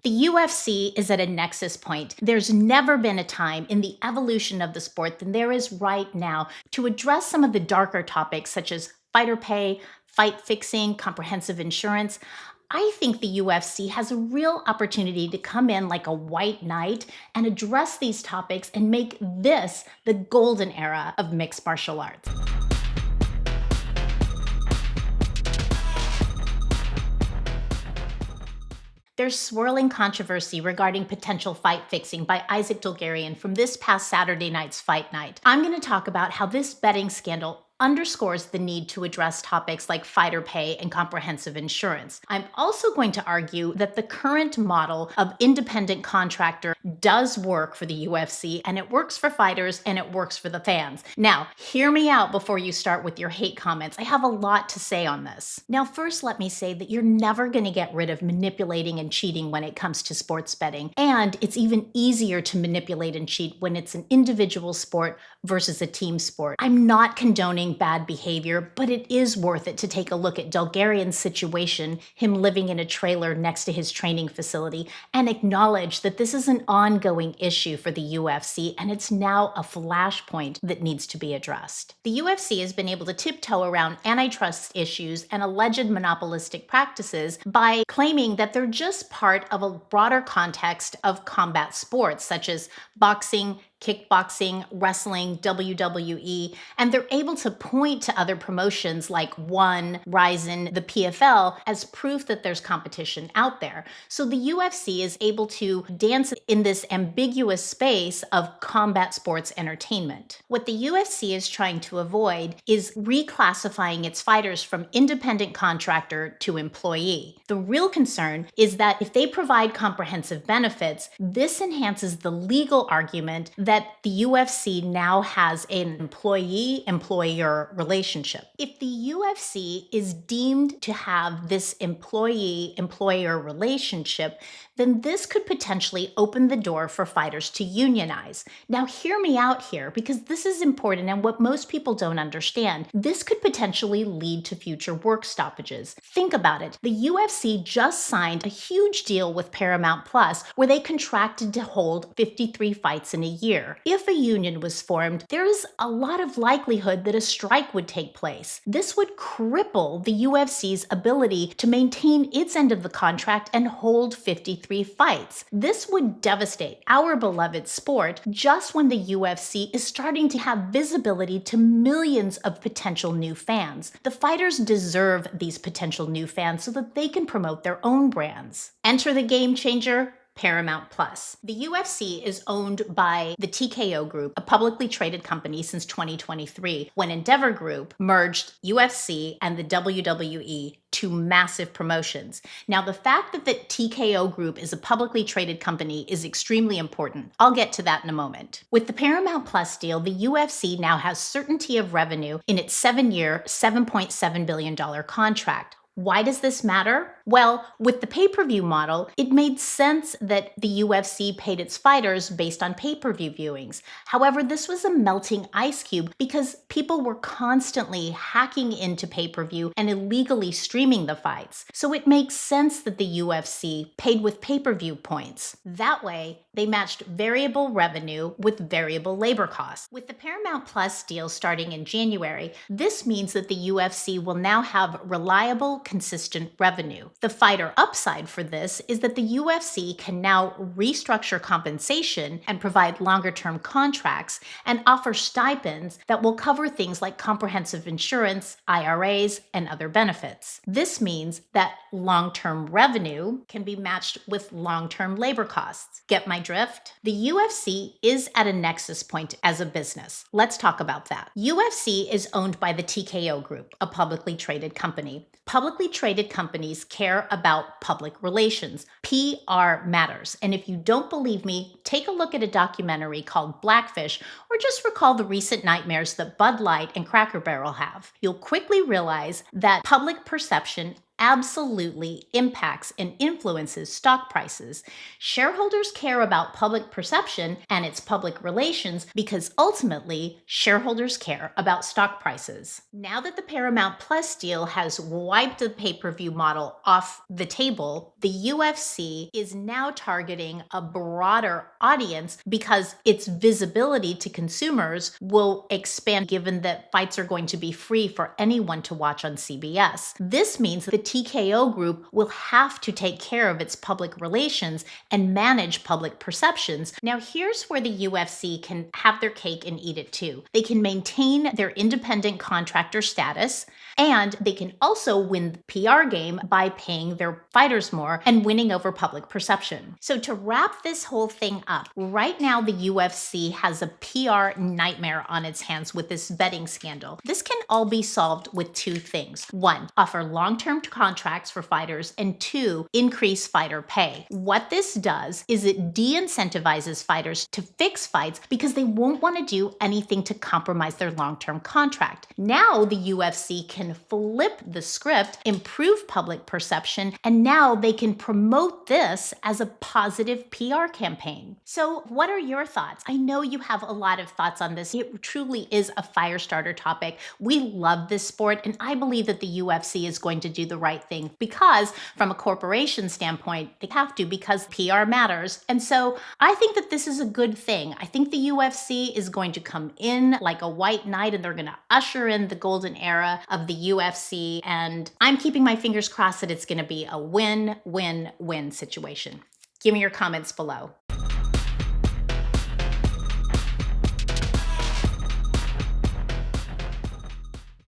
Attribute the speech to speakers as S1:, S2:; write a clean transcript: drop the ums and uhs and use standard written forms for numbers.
S1: The UFC is at a nexus point. There's never been a time in the evolution of the sport than there is right now to address some of the darker topics such as fighter pay, fight fixing, comprehensive insurance. I think the UFC has a real opportunity to come in like a white knight and address these topics and make this the golden era of mixed martial arts. There's swirling controversy regarding potential fight fixing by Isaac Dulgarian from this past Saturday night's fight night. I'm going to talk about how this betting scandal underscores the need to address topics like fighter pay and comprehensive insurance. I'm also going to argue that the current model of independent contractor does work for the UFC, and it works for fighters and it works for the fans. Now, hear me out before you start with your hate comments. I have a lot to say on this. Now, first, let me say that you're never going to get rid of manipulating and cheating when it comes to sports betting. And it's even easier to manipulate and cheat when it's an individual sport versus a team sport. I'm not condoning bad behavior, but it is worth it to take a look at Dulgarian's situation, him living in a trailer next to his training facility, and acknowledge that this is an ongoing issue for the UFC, and it's now a flashpoint that needs to be addressed. The UFC has been able to tiptoe around antitrust issues and alleged monopolistic practices by claiming that they're just part of a broader context of combat sports, such as boxing, kickboxing, wrestling, WWE, and they're able to point to other promotions like ONE, Ryzen, the PFL as proof that there's competition out there. So the UFC is able to dance in this ambiguous space of combat sports entertainment. What the UFC is trying to avoid is reclassifying its fighters from independent contractor to employee. The real concern is that if they provide comprehensive benefits, this enhances the legal argument that the UFC now has an employee-employer relationship. If the UFC is deemed to have this employee-employer relationship, then this could potentially open the door for fighters to unionize. Now, hear me out here, because this is important and what most people don't understand. This could potentially lead to future work stoppages. Think about it. The UFC just signed a huge deal with Paramount Plus where they contracted to hold 53 fights in a year. If a union was formed, there is a lot of likelihood that a strike would take place. This would cripple the UFC's ability to maintain its end of the contract and hold 53 fights. This would devastate our beloved sport just when the UFC is starting to have visibility to millions of potential new fans. The fighters deserve these potential new fans so that they can promote their own brands. Enter the game changer, Paramount Plus. The UFC is owned by the TKO Group, a publicly traded company since 2023, when Endeavor Group merged UFC and the WWE, two massive promotions. Now, the fact that the TKO Group is a publicly traded company is extremely important. I'll get to that in a moment. With the Paramount Plus deal, the UFC now has certainty of revenue in its 7-year, $7.7 billion contract. Why does this matter? Well, with the pay-per-view model, it made sense that the UFC paid its fighters based on pay-per-view viewings. However, this was a melting ice cube because people were constantly hacking into pay-per-view and illegally streaming the fights. So it makes sense that the UFC paid with pay-per-view points. That way, they matched variable revenue with variable labor costs. With the Paramount Plus deal starting in January, this means that the UFC will now have reliable, consistent revenue. The fighter upside for this is that the UFC can now restructure compensation and provide longer-term contracts and offer stipends that will cover things like comprehensive insurance, IRAs, and other benefits. This means that long-term revenue can be matched with long-term labor costs. Get my drift? The UFC is at a nexus point as a business. Let's talk about that. UFC is owned by the TKO Group, a publicly traded company. Publicly traded companies care about public relations. PR matters. And if you don't believe me, take a look at a documentary called Blackfish, or just recall the recent nightmares that Bud Light and Cracker Barrel have. You'll quickly realize that public perception absolutely impacts and influences stock prices. Shareholders care about public perception and its public relations because ultimately, shareholders care about stock prices. Now that the Paramount Plus deal has wiped the pay-per-view model off the table, the UFC is now targeting a broader audience because its visibility to consumers will expand given that fights are going to be free for anyone to watch on CBS. This means the TKO group will have to take care of its public relations and manage public perceptions. Now, here's where the UFC can have their cake and eat it too. They can maintain their independent contractor status, and they can also win the PR game by paying their fighters more and winning over public perception. So to wrap this whole thing up, right now the UFC has a PR nightmare on its hands with this betting scandal. This can all be solved with two things. One, offer long-term contracts for fighters, and two, increase fighter pay. What this does is it de-incentivizes fighters to fix fights because they won't want to do anything to compromise their long-term contract. Now the UFC can flip the script, improve public perception, and now they can promote this as a positive PR campaign. So what are your thoughts? I know you have a lot of thoughts on this. It truly is a fire starter topic. We love this sport, and I believe that the UFC is going to do the right thing because from a corporation standpoint, they have to because PR matters. And so I think that this is a good thing. I think the UFC is going to come in like a white knight and they're going to usher in the golden era of the UFC. And I'm keeping my fingers crossed that it's going to be a win-win-win situation. Give me your comments below.